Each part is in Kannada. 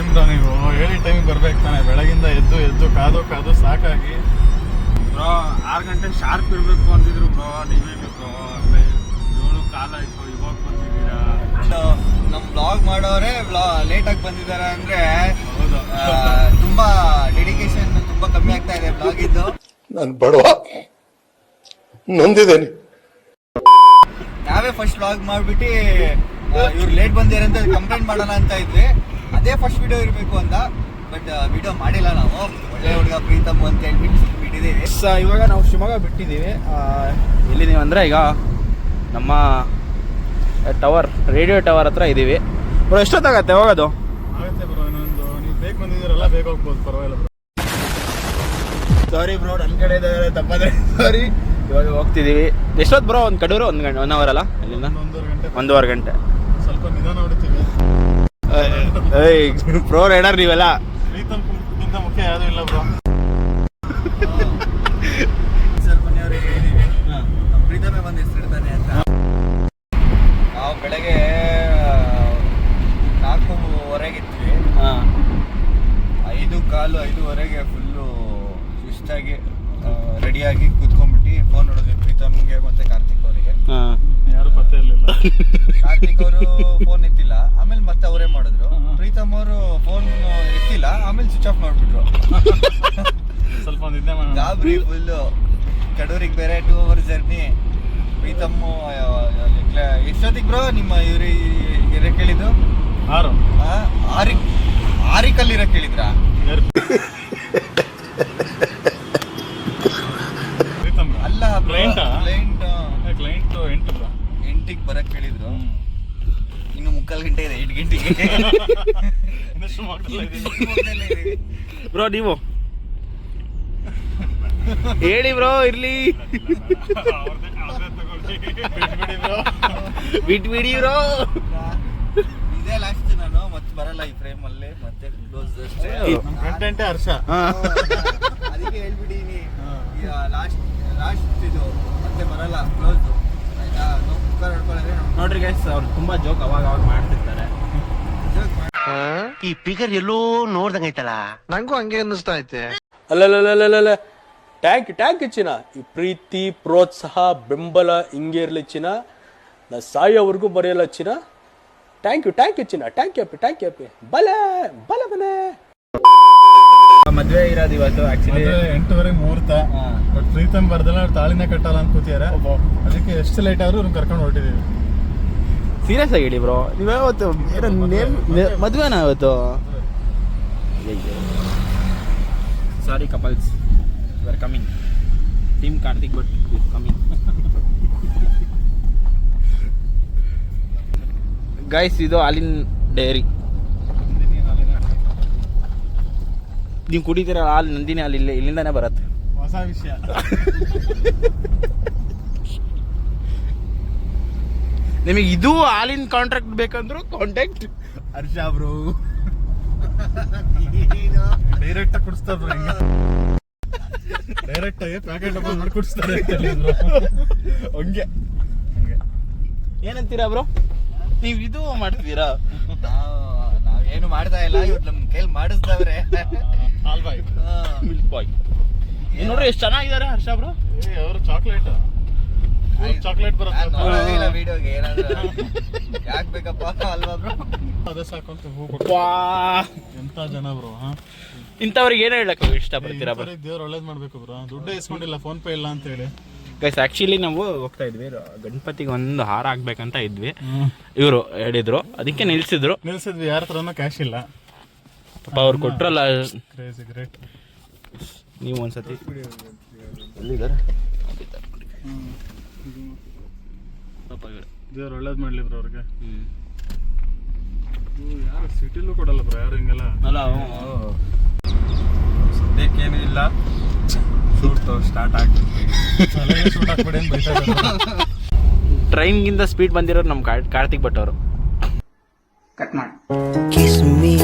ಏನ್ ಬ್ರೋ ನೀವು ಹೇಳಿ ಟೈಮಿಗೆ ಬರ್ಬೇಕು ತಾನೆ. ಬೆಳಗಿಂದ ಎದ್ದು ಕಾದು ಸಾಕಾಗಿ ಬ್ರೋ 6 ಗಂಟೆ ಶಾರ್ಪ್ ಇರಬೇಕು ಅಂತಿದ್ರು ಬ್ರೋ. ನೀವೇ ಬ್ರೋ 7 ಕಾಲ ಆಯ್ತು ಇವಾಗ ಬಂದಿದ್ದೀರಾ. ನಮ್ಮ ಬ್ಲಾಗ್ ಮಾಡೋರೆ ಲೇಟಾಗಿ ಬಂದಿದ್ದಾರೆ ಅಂದ್ರೆ ಹೌದು. ತುಂಬಾ ಡೆಡಿಕೇಶನ್ ತುಂಬಾ ಕಮ್ಮಿ ಆಗ್ತಾ ಇದೆ ಬ್ಲಾಗ್ ಇದ್ದು. ನಾನು ಬಡವ ನೊಂದಿದ್ದೇನೆ. ನಾವೇ ಫಸ್ಟ್ ಬ್ಲಾಗ್ ಮಾಡ್ಬಿಟ್ಟು ಇವ್ರು ಲೇಟ್ ಬಂದಿರ ಅಂತ ಕಂಪ್ಲೇಂಟ್ ಮಾಡೋಣ ಅಂತ ಇದ್ವಿ. ಅದೇ ಫಸ್ಟ್ ವಿಡಿಯೋ ಇರಬೇಕು ಅಂತ, ಬಟ್ ವಿಡಿಯೋ ಮಾಡಿಲ್ಲ ನಾವು. ಒಳ್ಳೆ ಹುಡುಗ ಪ್ರೀತಮ್ ಅಂತ ಹೇಳ್ಬಿಟ್ಟು ಬಿಟ್ಟಿದ್ದೀವಿ. ಇವಾಗ ನಾವು ಶಿವಮೊಗ್ಗ ಬಿಟ್ಟಿದ್ದೀವಿ. ಎಲ್ಲಿದ್ದೀವಿ ಅಂದರೆ ಈಗ ನಮ್ಮ ಟವರ್, ರೇಡಿಯೋ ಟವರ್ ಹತ್ರ ಇದ್ದೀವಿ. ಬ್ರೋ ಎಷ್ಟೊತ್ತಾಗತ್ತೆ ಹೋಗೋದು? ಆಗುತ್ತೆ ಬ್ರೋ, ಇನ್ನೊಂದು ನೀವು ಬೇಗ ಬಂದಿದ್ದೀರಲ್ಲ, ಬೇಗ ಹೋಗ್ಬೋದು, ಪರವಾಗಿಲ್ಲ ಬ್ರೋ. ಸಾರಿ ಬ್ರೋ, ನನ್ನ ಕಡೆ ತಪ್ಪಾದ್ರೆ ಸಾರಿ. ಇವಾಗ ಹೋಗ್ತಿದ್ದೀವಿ. ಎಷ್ಟೊತ್ತು ಬ್ರೋ? ಒಂದು ಕಡೂರು 1 ಅವರ್ ಅಲ್ಲ ಅಲ್ಲಿಂದ? 1.5 ಗಂಟೆ. ಸ್ವಲ್ಪ ನಿಧಾನ ಹೊಡಿತೀವಿ. ಪ್ರೋ ರೈಡರ್ ನೀವೆಲ್ಲ. ಪ್ರೀತಮ್ಗಿಂತ ಮುಖ್ಯ ಯಾವುದೂ ಇಲ್ಲ ಬ್ರೋ. ಸರ್ ಮನೆಯವ್ರಿಗೆ ಹೇಳಿದೀವಿ ಪ್ರೀತಮೇ ಬಂದು ಹೆಸರಿಡ್ತಾನೆ ಅಂತ. ನಾವು ಬೆಳಗ್ಗೆ 4:15 5:15 ಫುಲ್ಲು ಸುಸ್ತಾಗಿ ರೆಡಿಯಾಗಿ ಕೂತ್ಕೊಂಡ್ಬಿಟ್ಟು ಫೋನ್ ನೋಡಿದ್ವಿ ಪ್ರೀತಮ್ಗೆ ಮತ್ತೆ ಕಾರ್ತಿಕ್ ಅವರಿಗೆ. ಯಾರು ಪತ್ತೆ ಇರಲಿಲ್ಲ. ಕಾರ್ತಿಕ್ ಅವರು ಫೋನ್ ಎತ್ತಿಲ್ಲ, ಆಮೇಲೆ ಮತ್ತೆ ಅವರೇ ಮಾಡಿದ್ರು. ಪ್ರೀತಮ್ ಅವರು ಫೋನ್ ಎತ್ತಿಲ್ಲ, ಆಮೇಲೆ ಸ್ವಿಚ್ ಆಫ್ ಮಾಡಿಬಿಟ್ರು. ಸ್ವಲ್ಪ ನಿದ್ದೆ ಮಾಡೋಣ. ಗಾಬರಿ ಫುಲ್ಲು. ಕಡೂರಿಗೆ ಬೇರೆ 2 ಅವರ್ ಜರ್ನಿ. ಪ್ರೀತಮ್ ಎಷ್ಟೊತ್ತಿಗೆ ಬ್ರೋ ನಿಮ್ಮ ಇವ್ರ ಕೇಳಿದ್ದು? 6 ಕೇಳಿದ್ರಾ? ಅಲ್ಲ, ಕ್ಲೈಂಟ್ 8ಗೆ ಬರಕ್ ಹೇಳಿದ್ರು. ಇನ್ನು 3/4 ಗಂಟೆ ಇದೆ, 8 ಗಂಟೆಗೆ. ಬ್ರೋ ನೀವು ಹೇಳಿ ಬ್ರೋ. ಇರ್ಲಿ ಬಿಟ್ಬಿಡಿ ಬ್ರೋ. ಇದೇ ಲಾಸ್ಟ್, ನಾನು ಮತ್ತೆ ಬರಲ್ಲ ಈ ಫ್ರೇಮ್ ಅಲ್ಲಿ, ಮತ್ತೆ ಕ್ಲೋಸ್ ಅಷ್ಟೇ. ನಮ್ಮ ಕಂಟೆಂಟೇ ಹರ್ಷ. ಅದಕ್ಕೆ ಹೇಳ್ಬಿಡೀನಿ, ಲಾಸ್ಟ್ ಇದು ಮತ್ತೆ ಬರಲ್ಲ, ಕ್ಲೋಸ್ ಆಯ್ತಾ. ನೋಡ್ರಿ ಗೈಸ್, ಅವ್ರು ತುಂಬಾ ಜೋಕ್ ಅವಾಗ ಮಾಡ್ತಿರ್ತಾರೆ. ಈ ಫಿಗರ್ ಎಲ್ಲೋ ನೋಡ್ದಂಗೈತಲ್ಲ, ನಂಗೂ ಹಂಗೆ ಅನ್ನಿಸ್ತಾ ಐತೆ. ಅಲ್ಲಲ್ಲ ಟ್ಯಾಂಕ್ ಚಿನ್ನ. ಈ ಪ್ರೀತಿ, ಪ್ರೋತ್ಸಾಹ, ಬೆಂಬಲ ಹಿಂಗೆ ಇರಲಿ ಚಿನ್ನ. ನಾ ಸಾಯೋವರೆಗೂ ಬರೆಯಲ್ಲ ಚಿನ್ನ. ಥ್ಯಾಂಕ್ ಯು ಚಿನ್ನ. ಟ್ಯಾಂಕ್ ಯು ಅಪ್ಪಿ. ಬಲ ಮನೆ. ಮದ್ವೆ ಇರೋದು ಇವತ್ತು. ಆಕ್ಚುಲಿ 8:30 ಮುಹೂರ್ತ. ಬಟ್ ಪ್ರೀತಮ್ ಬರ್ದಲ್ಲ, ಅವ್ರು ತಾಳಿನ ಕಟ್ಟಲ್ಲ ಅಂತ ಕೂತಿದ್ದಾರೆ. ಅದಕ್ಕೆ ಎಷ್ಟು ಲೇಟ್ ಆದ್ರೂ ಅವ್ರನ್ನ ಕರ್ಕೊಂಡು ಹೊರಟಿದ್ದೀವಿ. ಸೀರಿಯಸ್ ಆಗಿ ಹೇಳಿ ಬ್ರೋ, ನೀವು ಯಾವತ್ತು ಮದ್ವೆನಾ ಇವತ್ತು? Sorry couples, you are coming. Team Karthik but coming. Guys, ಇದು ಹಾಲಿನ ಡೈರಿ. ನೀವು ಕುಡಿತೀರ ಹಾಲು, ನಂದಿನಿ ಹಾಲು ಇಲ್ಲಿಂದಾನೆ ಬರುತ್ತೆ. ಹೊಸ ವಿಷಯ. ನಿಮಗೆ ಇದು ಹಾಲಿನ ಕಾಂಟ್ರಾಕ್ಟ್ ಬೇಕಂದ್ರು ಕಾಂಟ್ಯಾಕ್ಟ್ ಹರ್ಷ ಬ್ರೋ. ಡೈರೆಕ್ಟ್ ಆಗಿ ಕುಡಿಸ್ತಾರೆ ಬ್ರೋ. ಹಿಂಗೆ ಡೈರೆಕ್ಟ್ ಆಗಿ ಪ್ಯಾಕೆಟ್ ಓಪನ್ ಮಾಡಿ ಕುಡಿಸ್ತಾರೆ. ಹಂಗೆ ಏನಂತೀರಾ ಬ್ರೋ? ನೀವು ಇದು ಮಾಡ್ತಿದ್ದೀರಾ? ನಾವೇನು ಮಾಡ್ತಾ ಇಲ್ಲ, ಇವ್ರು ನಮ್ ಕೈಲಿ ಮಾಡಿಸ್ತಾವ್ರೆ. ಮಿಲ್ಕ್ ಬಾಯ್ ನೋಡ್ರಿ ಎಷ್ಟು ಚೆನ್ನಾಗಿದ್ದಾರೆ ಹರ್ಷ ಬ್ರೋ. ಅವರು ಚಾಕ್ಲೇಟ್ ಬರುತ್ತೆ. ನೋಡೋದಿಲ್ಲ ವಿಡಿಯೋಗೆ, ಏನಾದ್ರು ಯಾಕೆ ಬೇಕಪ್ಪ ಅಲ್ವಾ ಬ್ರೋ? ಅದೇ ಸಾಕಂತ ಎಂತ ಜನ ಬ್ರೋ. ಇಂಥವ್ರಿಗೆ ಏನು ಹೇಳಕ್ ಇಷ್ಟಪಡ್ತೀರಾ ಬ್ರೋ? ದೇವ್ರು ಒಳ್ಳೇದ್ ಮಾಡ್ಬೇಕು ಬ್ರೋ. ದುಡ್ಡು ಇಸ್ಕೊಂಡಿಲ್ಲ, ಫೋನ್ ಪೇ ಇಲ್ಲ ಅಂತ ಹೇಳಿ. ಗೈಸ್, ಆಕ್ಚುಲಿ ನಾವು ಹೋಗ್ತಾ ಇದ್ವಿ, ಗಣಪತಿಗೆ ಒಂದು ಹಾರ ಹಾಕ್ಬೇಕಂತ ಇದ್ವಿ. ಇವರು ಹೇಳಿದ್ರು, ಅದಕ್ಕೆ ನಿಲ್ಸಿದ್ವಿ. ಯಾರ ಹತ್ರನೂ ಕ್ಯಾಶ್ ಇಲ್ಲ. ಪಾಪ ಅವ್ರು ಕೊಟ್ರಲ್ಲ. Crazy great. ನೀವು ಒಂದ್ಸತಿ ಎಲ್ಲಿದ್ದಾರೆ? ದೇವ್ರು ಒಳ್ಳೇದ್ ಮಾಡ್ಲಿ ಬ್ರೋ ಅವ್ರಿಗೆ. ಯಾರು ಸಿಟಿಲೂ ಕೊಡಲ್ಲ ಬ್ರೋ ಯಾರು ಹಿಂಗೆಲ್ಲ. ಅಲ್ಲ, ಸದ್ಯಕ್ಕೇನು ಇಲ್ಲ. ಶೂಟ್ ಸ್ಟಾರ್ಟ್ ಆಗ್ತದೆ. ಶೂಟ್ ಹಾಕ್ಬಿಡಿ ಅಂತ ಬೈತಾ ಇದ್ದಾರೆ. ಟ್ರೈನ್ಗಿಂತ ಸ್ಪೀಡ್ ಬಂದಿರೋರು ನಮ್ಮ ಕಾರ್ತಿಕ್ ಭಟ್ ಅವರು. ಕಟ್ ಮಾಡಿ. Kiss me,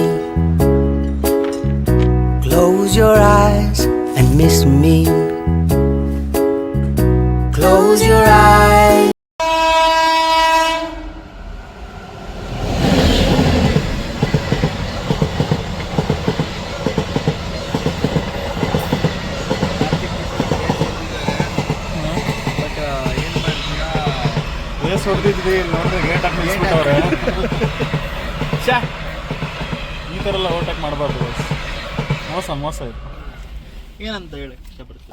close your eyes and miss me. Close your eyes. ಹೊಡೆದಿದ್ವಿ, ನೋಡಿದ್ರೆ ಗೇಟ್ ಹಾಕಿ ನಿಲ್ಸ್ಬಿಟ್ಟವ್ರೆ. ಈ ಥರ ಎಲ್ಲ ಓವರ್ಟೇಕ್ ಮಾಡಬಾರ್ದು, ಮೋಸ ಇದು. ಏನಂತ ಹೇಳಿ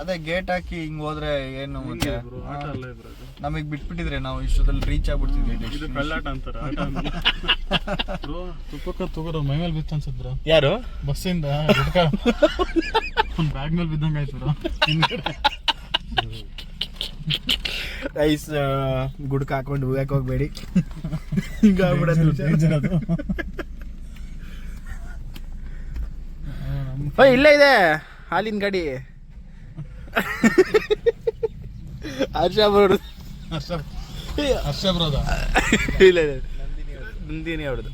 ಅದೇ ಗೇಟ್ ಹಾಕಿ ಹಿಂಗ್ ಹೋದ್ರೆ ಏನು ಮತ್ತೆ ಆಟ ಅಲ್ಲ ಇದ್ರು ಅದು. ನಮಗ್ ಬಿಟ್ಬಿಟ್ಟಿದ್ರೆ ನಾವು ಇಷ್ಟೊತ್ತಲ್ಲಿ ರೀಚ್ ಆಗ್ಬಿಡ್ತಿದ್ವಿ. ಇದು ಕಳ್ಳಾಟ ಅಂತಾರೆ, ಆಟ ತುಪ್ಪಕ್ಕ ತಗೋರು ಮೈ ಮೇಲೆ ಬಿತ್ತು ಅನ್ಸುತ್ತೆ ಬ್ರೋ. ಯಾರು? ಬಸ್ಸಿಂದ ಒಂದು ಬ್ಯಾಗ್ ಮೇಲೆ ಬಿದ್ದಂಗೆ ಆಯ್ತು ಬ್ರೋ. ರೈಸ್ ಗುಡ್ಕ ಹಾಕೊಂಡು ಹೋಗಕ್ಕೆ ಹೋಗ್ಬೇಡಿ, ಹಿಂಗಾಗ್ಬಿಡೋದು. ಇಲ್ಲೇ ಇದೆ ಹಾಲಿನ ಗಾಡಿ. ಹರ್ಷ ಬರೋದು. ಹರ್ಷ ಬ್ರೋದ? ಇಲ್ಲ ನಂದಿನಿ ಅವ್ರದ್ದು.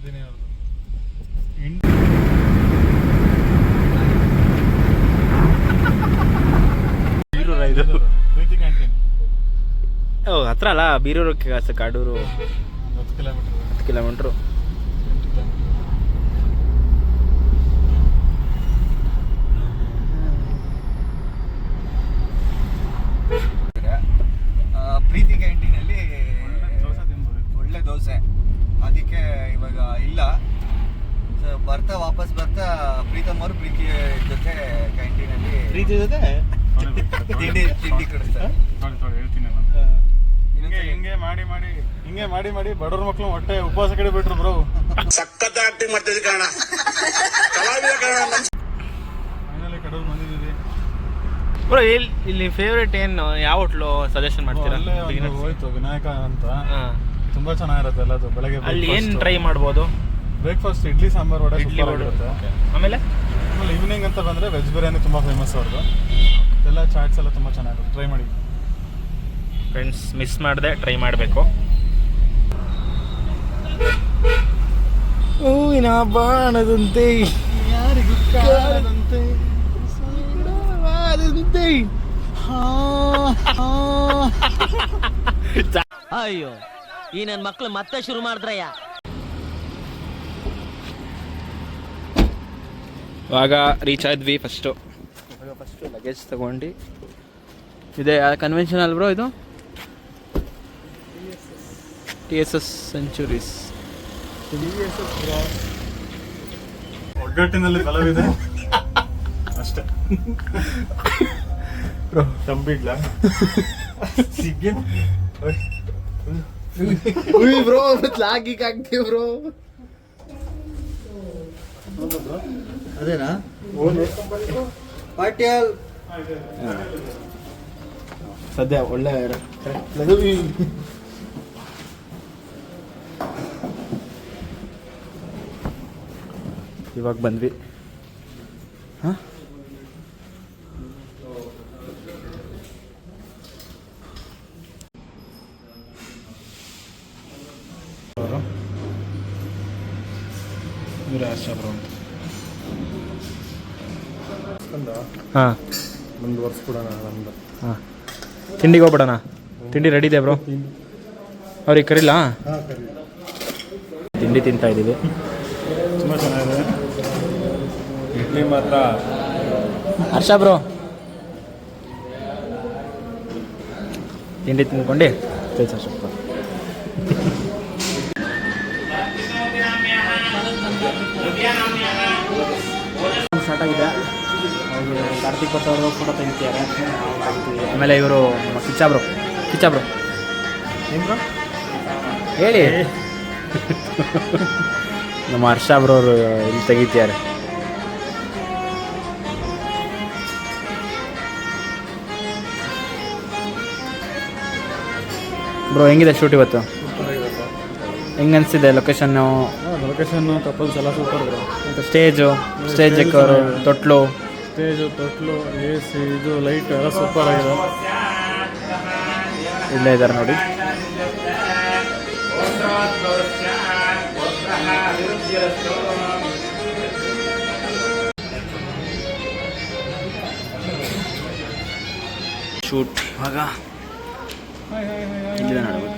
ಪ್ರೀತಿ ಕ್ಯಾಂಟೀನ್ ಹತ್ರ ಅಲ್ಲ, ಬೀರೂರು ಕಾಡೂರು 10 ಕಿಲೋಮೀಟರ್. 10 ಕಿಲೋಮೀಟ್ರು. ಪ್ರೀತಿ ಕ್ಯಾಂಟೀನಲ್ಲಿ ಒಳ್ಳೆ ದೋಸೆ, ಅದಕ್ಕೆ ಇವಾಗ ಇಲ್ಲ. ವಾಪಸ್ ಬರ್ತಾ ಪ್ರೀತಮ್ ಅವರು ಪ್ರೀತಿ ಜೊತೆ ಕ್ಯಾಂಟೀನಲ್ಲಿ ಪ್ರೀತಿ ಜೊತೆ ತಿಂಡಿ ಕೊಡಿಸ್ತಾರೆ. ಹೇಳ್ತೀನಿ ನಾನು. ಹಿಂಗೆ ಮಾಡಿ ಬಡವ್ರ ಮಕ್ಳು ಹೊಟ್ಟೆ ಉಪವಾಸ ಕಡೆ ಬಿಟ್ರು ಬ್ರೋ. ಸಖತ್ ಆಕ್ಟಿಂಗ್ ಮಾಡ್ತಿದ್ದೆ ಕಾರಣ ಫೈನಲಿ ಕಡೂರು ಬಂದಿದ್ದೀವಿ ಬ್ರೋ. ಇಲ್ಲಿ ಫೇವ್ರೇಟ್ ಏನು, ಯಾವ ಹೋಟ್ಲು ಸಜೆಷನ್ ಮಾಡ್ತೀರಾ? ಅಲ್ಲೇ ಒಂದು ಹೋಯ್ತು ವಿನಾಯಕ ಅಂತ, ಹಾಂ, ತುಂಬಾ ಚೆನ್ನಾಗಿರುತ್ತೆ ಎಲ್ಲದು. ಬೆಳಗ್ಗೆ ಅಲ್ಲಿ ಏನು ಟ್ರೈ ಮಾಡ್ಬೋದು? ಬ್ರೇಕ್ಫಾಸ್ಟ್ ಇಡ್ಲಿ ಸಾಂಬಾರ್ ವಡೆ ಸೂಪರ್ ಆಗಿರುತ್ತೆ. ಆಮೇಲೆ ಈವ್ನಿಂಗ್ ಅಂತ ಬಂದರೆ ವೆಜ್ ಬಿರಿಯಾನಿ ತುಂಬ ಫೇಮಸ್ ಅವ್ರದ್ದು. ಎಲ್ಲ ಚಾಟ್ಸ್ ಎಲ್ಲ ತುಂಬ ಚೆನ್ನಾಗಿರುತ್ತೆ, ಟ್ರೈ ಮಾಡಿ ಫ್ರೆಂಡ್ಸ್. ಮಿಸ್ ಮಾಡಿದೆ, ಟ್ರೈ ಮಾಡಬೇಕು. ಹೂವಿನ ಬಾಣದಂತೆ ಯಾರಿಗೂ ಕಾಣದಂತೆ ಅಯ್ಯೋ, ಈ ನನ್ ಮಕ್ಳು ಮತ್ತೆ ಶುರು ಮಾಡಿದ್ರಯ್ಯ. ಇವಾಗ ರೀಚ್ ಆದ್ವಿ. ಫಸ್ಟು ಲಗೇಜ್ ತಗೊಂಡು ಇದೆ ಕನ್ವೆನ್ಷನಲ್ ಬ್ರೋ. ಇದು TSS ಸೆಂಚುರೀಸ್. ಒಗ್ಗಟ್ಟಿನಲ್ಲಿ ಬಲವಿದೆ ಅಷ್ಟೇ ಬ್ರೋ. ತಂಬಿಡ್ಲ ಸಿಗ್ಗೆ ಬ್ರೋ, ಲಾಗಿಕ್ ಆಗ್ತೀವಿ ಬ್ರೋ. ಅದೇನಾ ಪಾಟ್ಯಾಲ್ ಸದ್ಯ ಒಳ್ಳೆ ಇವಾಗ ಬಂದ್ವಿ. ಹಾಂ, ಇವರೇ ಹರ್ಷ ಬ್ರೋ ಅಂತ. ಹಾಂ, ಮುಂದುವರ್ಸ್ಬಿಡೋಣ ನಮ್ದು. ಹಾಂ, ತಿಂಡಿಗೆ ಹೋಗ್ಬಿಡೋಣ. ತಿಂಡಿ ರೆಡಿ ಇದೆ ಬ್ರೋ. ಅವ್ರಿಗೆ ಕರಿಲ್ಲ? ತಿಂಡಿ ತಿಂತಾ ಇದ್ದೀವಿ. ತುಂಬ ಚೆನ್ನಾಗಿದೆ ಇಡ್ಲಿ ಮಾತ್ರ. ಹರ್ಷ ಬ್ರೋ ತಿಂಡಿ ತಿಂದ್ಕೊಂಡು ಕೆಲಸ ಸ್ವಲ್ಪ. ಸ್ಟಾರ್ಟ್ ಆಗಿದೆ. ಕಾರ್ತಿಕ್ ಭಟ್ ಅವರು ಫೋಟೋ ತೆಗಿತಿದ್ದಾರೆ. ಆಮೇಲೆ ಇವರು ಕಿಚ್ಚ ಬ್ರೋ ಏನು ಬ್ರೋ ಹೇಳಿ. ನಮ್ಮ ಹರ್ಷ ಬ್ರೋ ಅವರು ಇಲ್ಲಿ ತೆಗಿತಿದ್ದಾರೆ. ಬ್ರೋ ಹೆಂಗಿದೆ ಶೂಟ್ ಇವತ್ತು? ಹೆಂಗೆ ಅನಿಸಿದೆ ಲೊಕೇಶನ್ನು? ಲೊಕೇಶನ್ನು ಕಪಲ್ಸ್ ಎಲ್ಲ ಸೂಪರ್ ಬ್ರೋ. ಮತ್ತು ಸ್ಟೇಜ್ ಎಕ್ಕವರು, ತೊಟ್ಲು AC ಇದು ಲೈಟ್ ಎಲ್ಲ ಸೂಪರ್ ಆಗಿದೆ. ಇಲ್ಲೇ ಇದ್ದಾರೆ ನೋಡಿ. ಶೂಟ್ ಇವಾಗ ಇಲ್ಲಿದೆ ನೋಡಿ.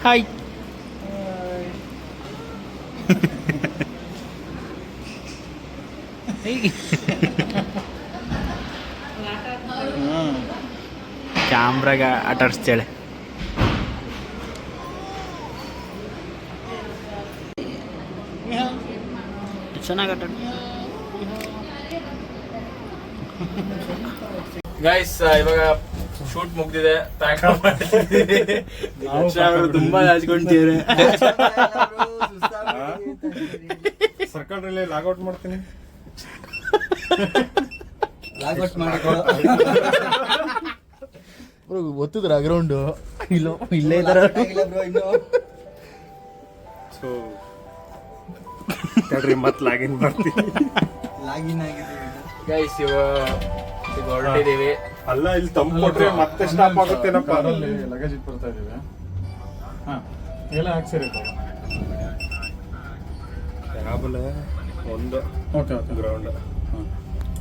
ಹಾಯ್ ಕ್ಯಾಮ್ರಾಗ ಆಟಾಡಿಸ್ತೇಳೆ. ಚೆನ್ನಾಗಿ ಗೈಸ್ ಇವಾಗ ಶೂಟ್ ಮುಗ್ದಿದೆ ಪ್ಯಾಕ್ ಮಾಡ್ತಿದ್ದೀವಿ. ತುಂಬಾ ಹಚ್ಕೊಂತೀವ್ರೆ. ಸರ್ಕಲ್ ಲಾಗೌಟ್ ಮಾಡ್ತೀನಿ. ಲಾಗೌಟ್ ಮಾಡಿದ್ರು ಗೊತ್ತಿದ್ರ ಗ್ರೌಂಡು ಇಲ್ಲೇ ಇದಾರೆ. ಸೊ ಮತ್ತೆ ಲಾಗಿನ್ ಮಾಡ್ತೀನಿ. ಲಾಗಿನ್ ಆಗಿದೆ ಗೈಸ್ ಇವಾಗ ಹೊರಟಿದೀವಿ. ಅಲ್ಲ ಇಲ್ಲಿ ತಂಪು ಕೊಟ್ರೆ ಮತ್ತೆ ಸ್ಟಾಪ್ ಆಗುತ್ತೇನಪ್ಪ. ಅಲ್ಲಿ ಲಗೇಜ್ ಇಟ್ಟು ಬರ್ತಾ ಇದೀವಿ. ಹಾ ಎಲ್ಲ ಹಾಕ್ಸಿರಿ ಕ್ಯಾಬಲ್ ಒಂದು. Okay okay ground.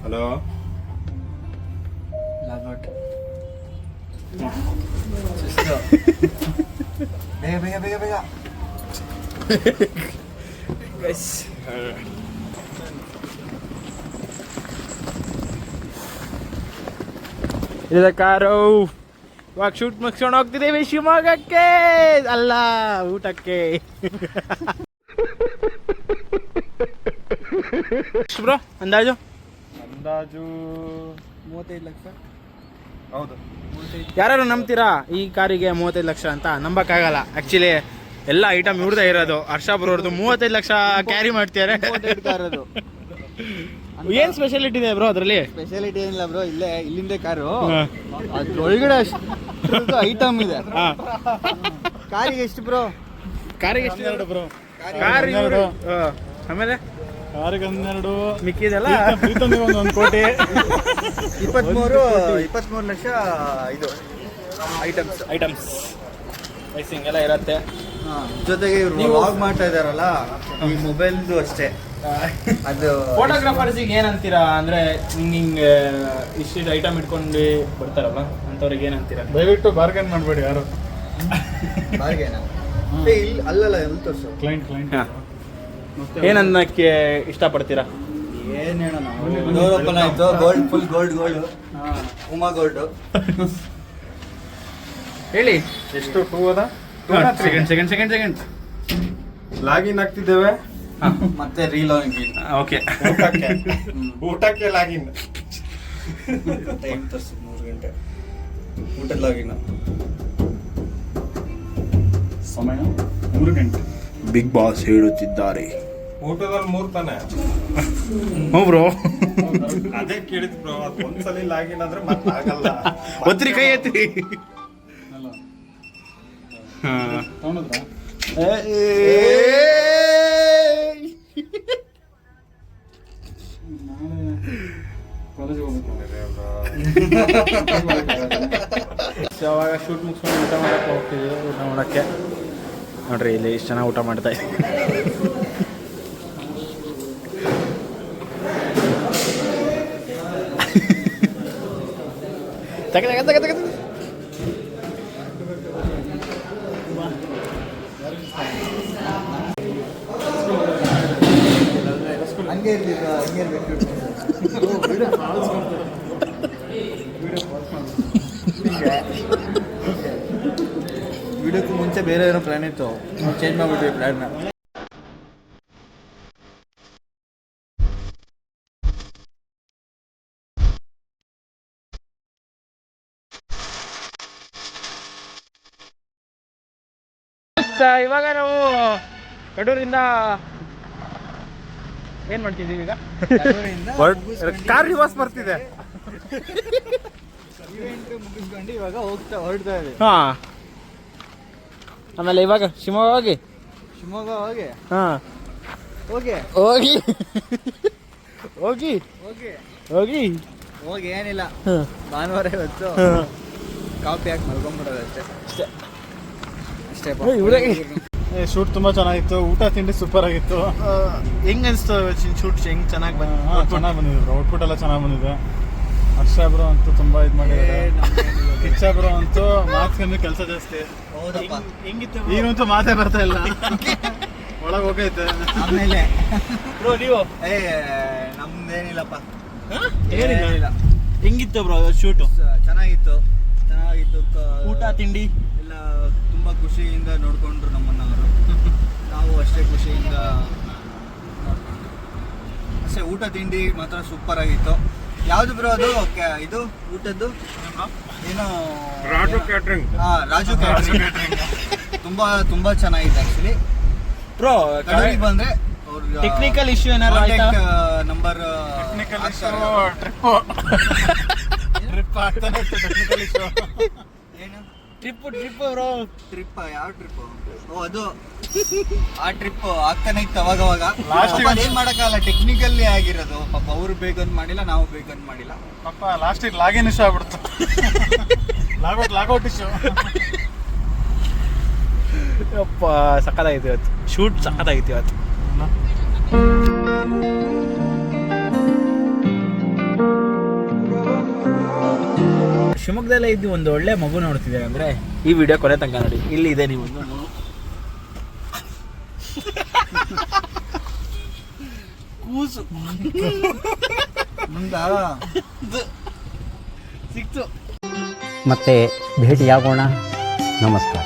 Hello logout ಬೇಗ ಬೇಗ ಬೇಗ ಬೇಗ ಗೈಸ್ ಇದೆ ಕಾರು. ಇವಾಗ ಶೂಟ್ ಮುಗಿಸ್ಕೊಂಡು ಹೋಗ್ತಿದ್ದೀವಿ ಶಿವಮೊಗ್ಗಕ್ಕೆ, ಅಲ್ಲ ಊಟಕ್ಕೆ. ಬ್ರೋ ಅಂದಾಜು 35 ಲಕ್ಷ. ಹೌದು. ಯಾರು ನಂಬ್ತೀರಾ ಈ ಕಾರಿಗೆ 35 ಲಕ್ಷ ಅಂತ? ನಂಬಕ್ಕಾಗಲ್ಲ. ಆ್ಯಕ್ಚುಲಿ ಎಲ್ಲ ಐಟಮ್ ಇವ್ರದೇ ಇರೋದು. ಹರ್ಷ ಬ್ರೋರ್ದು 35 ಲಕ್ಷ ಕ್ಯಾರಿ ಮಾಡ್ತಿದ್ದಾರೆ. ಏನ್ ಸ್ಪೆಷಾಲಿಟಿ ಇದೆ ಬ್ರೋ ಅದರಲ್ಲಿ? ಸ್ಪೆಷಾಲಿಟಿ ಏನಿಲ್ಲ ಬ್ರೋ, ಇಲ್ಲೇ ಇಲ್ಲಿಂದ ಕಾರು, ಅದ್ರೊಳಗಡೆ ಅಷ್ಟು ಐಟಮ್ ಇದೆ. ಕಾರಿಗೆ ಎಷ್ಟು ಬ್ರೋ? ಕಾರಿಗೆ ಎಷ್ಟು? 12 ಬ್ರೋ. ಕಾರ್ ಇವ್ರು. ಆಮೇಲೆ ಕಾರಿಗೆ 12, ಮಿಕ್ಕಿದೆಲ್ಲ ಒಂದು ಕೋಟಿ. 23 ಲಕ್ಷ ಇದು ಐಟಮ್ಸ್ ಪ್ರೈಸಿಂಗ್ ಎಲ್ಲ ಇರುತ್ತೆ. ಜೊತೆಗೆ ಇವ್ರು ವ್ಲಾಗ್ ಮಾಡ್ತಾ ಇದಾರಲ್ಲ, ಈ ಮೊಬೈಲ್ದು ಅಷ್ಟೇ. ಅದು ಫೋಟೋಗ್ರಾಫರ್ಸಿಗೆ ಏನಂತೀರಾ ಅಂದ್ರೆ ಹಿಂಗೆ ಇಷ್ಟು ಐಟಮ್ ಇಟ್ಕೊಂಡು ಬರ್ತಾರಲ್ಲ ಅಂತವ್ರಿಗೆ ಏನಂತೀರಾ? ದಯವಿಟ್ಟು ಬಾರ್ಗೇನ್ ಮಾಡಬೇಡಿ ಯಾರು. ಬಾರ್ಗೇನ ಇಲ್ಲಿ ಅಲ್ಲಲ್ಲ ಎಲ್ಲಿ ತೋರಿಸು. ಕ್ಲೈಂಟ್ ಏನನ್ನಕ್ಕೆ ಇಷ್ಟಪಡ್ತೀರಾ? ಏನ್ ಹೇಳೋಣ, ಡೋರ್ ಓಪನ್ ಆಯ್ತು, gold full gold Uma gold. ಹೇಳಿ ಎಷ್ಟು 2 ಅದ? ಸೆಕೆಂಡ್ ಲಾಗಿನ್ ಆಗ್ತಿದ್ದೇವೆ. ಮತ್ತೆ ರೀಲಾಗಿನ್. ಓಕೆ ಊಟಕ್ಕೆ ಲಾಗಿನ್. ಟೈಮ್ ತೋರಿಸಿ 3 ಗಂಟೆ ಊಟದ ಲಾಗಿನ್. ಸಮಯ 3 ಗಂಟೆ. ಬಿಗ್ ಬಾಸ್ ಹೇಳುತ್ತಿದ್ದಾರೆ. ಊಟದಲ್ಲಿ 3 ತಾನೆ. ಹ್ಞೂ ಬ್ರೋ, ಅದೇ ಕೇಳಿದ್ ಬ್ರೋ. ಒಂದ್ಸಲಿ ಲಾಗಿನ್ ಆದ್ರೆ ಮತ್ತೆ ಆಗಲ್ಲ. ಒತ್ರಿ ಕೈ ಎತ್ತಿ. ತಗೊಂಡ್ರಾ? ಕಾಲೇಜಿಗೆ ಅವಾಗ ಶೂಟ್ ಮುಗಿಸ್ಕೊಂಡು ಊಟ ಮಾಡಕ್ಕೆ ಹೋಗ್ತಿದ್ದೀವಿ. ಊಟ ಮಾಡೋಕ್ಕೆ ನೋಡ್ರಿ ಇಲ್ಲಿ ಇಷ್ಟು ಚೆನ್ನಾಗಿ ಊಟ ಮಾಡ್ತಾ ಇದ್ದೀವಿ. ತಗ ಹಂಗೆ ಇರ್ಬೇಕು. ವಿಡಿಯೋಕ್ಕೂ ಮುಂಚೆ ಬೇರೆ ಏನೋ ಪ್ಲಾನ್ ಇತ್ತು, ಚೇಂಜ್ ಮಾಡ್ಬಿಟ್ವಿ ಪ್ಲಾನ್ನ. ಇವಾಗ ನಾವು ಕಡೂರಿಂದ ಏನ್ ಮಾಡ್ತಿದ್ದೀವಿ ಈಗ? ಕಾರ್ ರಿವರ್ಸ್ ಬರ್ತಿದೆ. ಮುಗಿಸ್ಕೊಂಡು ಇವಾಗ ಹೊರಡ್ತಾ ಇದೆ. ಹಾ, ಆಮೇಲೆ ಇವಾಗ ಶಿವಮೊಗ್ಗ ಹೋಗಿ ಹಾ ಹೋಗಿ ಹೋಗಿ ಹೋಗಿ ಹೋಗಿ ಹೋಗಿ ಹೋಗಿ ಏನಿಲ್ಲ, ಭಾನುವಾರ ಇವತ್ತು ಕಾಫಿ ಹಾಕಿ ಮಲ್ಕೊಂಡ್ಬಿಡೋದು ಅಷ್ಟೇ. ಶೂಟ್ ತುಂಬಾ ಚೆನ್ನಾಗಿತ್ತು. ಊಟ ತಿಂಡಿ ಸೂಪರ್ ಆಗಿತ್ತು. ಹೆಂಗ್ ಅನ್ಸ್ತು ಶೂಟ್? ಹೆಂಗ್ ಚೆನ್ನಾಗಿ ಚೆನ್ನಾಗಿ ಬಂದಿದ್ರು. ಔಟ್ಪುಟ್ ಎಲ್ಲ ಚೆನ್ನಾಗಿ ಬಂದಿದೆ. ಹರ್ಷ ಬ್ರೋ ಅಂತೂ ತುಂಬಾ ಇದು ಮಾಡಿದ್ದಾರೆ. ಕಿಚ್ಚ ಬ್ರೋ ಅಂತೂ ಮಾತ್ಕಂದ್ರೆ ಕೆಲಸ ಜಾಸ್ತಿ. ಹೌದಪ್ಪ, ಹೆಂಗಿತ್ತು ಈಗಂತೂ ಮಾತೇ ಬರ್ತಾ ಇಲ್ಲ. ಒಳಗೆ ಹೋಗೈತೆ. ಆಮೇಲೆ ಬ್ರೋ ನೀವು ನಮ್ದೇನಿಲ್ಲಪ್ಪ, ಏನಿಲ್ಲ. ಹೆಂಗಿತ್ತು ಬ್ರೋ ಶೂಟು? ಚೆನ್ನಾಗಿತ್ತು. ಊಟ ತಿಂಡಿ ಎಲ್ಲ ತುಂಬ ಖುಷಿಯಿಂದ ನೋಡ್ಕೊಂಡ್ರು ನಮ್ಮನ್ನ ಅವರು. ನಾವು ಅಷ್ಟೇ ಖುಷಿಯಿಂದ ನೋಡ್ಕೊಂಡ್ರು. ಊಟ ತಿಂಡಿ ಮಾತ್ರ ಸೂಪರ್ ಆಗಿತ್ತು. ಯಾವ್ದು ಬ್ರೋ ಅದು ಇದು ಊಟದ್ದು ಏನು ರಾಜು ಕ್ಯಾಟ್ರಿಂಗ್. ರಾಜು ಕ್ಯಾಟ್ರಿಂಗ್ ತುಂಬಾ ಚೆನ್ನಾಗಿದೆ ಆಕ್ಚುಲಿ. ಬ್ರೋ ಕಡೂರಿಗೆ ಬಂದ್ರೆ ಟೆಕ್ನಿಕಲ್ ಇಶ್ಯೂ ಏನಾದ್ರು ಆಯ್ತಾ? ನಂಬರ್ ಟ್ರಿಪ್ ಆಗ್ತಾನೆ ಟೆಕ್ನಿಕಲ್ ಇಶ್ಯೂ. ಏನು ಟ್ರಿಪ್ ಬ್ರೋ. ಟ್ರಿಪ್ ಯಾವ ಟ್ರಿಪ್? ಓ ಅದು ಆ ಟ್ರಿಪ್ ಆಗ್ತಾನೆ ಇತ್ತು ಅವಾಗ. ಏನ್ ಮಾಡಕ್ಕಾಗಲ್ಲ, ಟೆಕ್ನಿಕಲ್ಲಿ ಆಗಿರೋದು. ಪಾಪ ಅವ್ರು ಬೇಕಂತ ಮಾಡಿಲ್ಲ, ನಾವು ಬೇಕಂತ ಮಾಡಿಲ್ಲ. ಪಾಪ ಲಾಸ್ಟಿಗೆ ಲಾಗಿನ್ ಇಶ್ಯೂ ಆಗ್ಬಿಡ್ತು. Logout issue. ಯಪ್ಪ ಸಕ್ಕತ್ತಾಗಿತ್ತು ಇವತ್ತು ಶೂಟ್, ಸಕ್ಕತ್ತಾಗಿತ್ತು ಇವತ್ತು. ಶಿವಮೊಗ್ಗದಲ್ಲೇ ಇದ್ದು ಒಂದು ಒಳ್ಳೆ ಮಗು ನೋಡ್ತಿದ್ದಾರೆ ಅಂದ್ರೆ ಈ ವಿಡಿಯೋ ಕೊನೆ ತನಕ ನೋಡಿ. ಇಲ್ಲಿ ಇದೆ ನೀವು ಕೂಸು ಸಿಕ್ತು. ಮತ್ತೆ ಭೇಟಿಯಾಗೋಣ. ನಮಸ್ಕಾರ.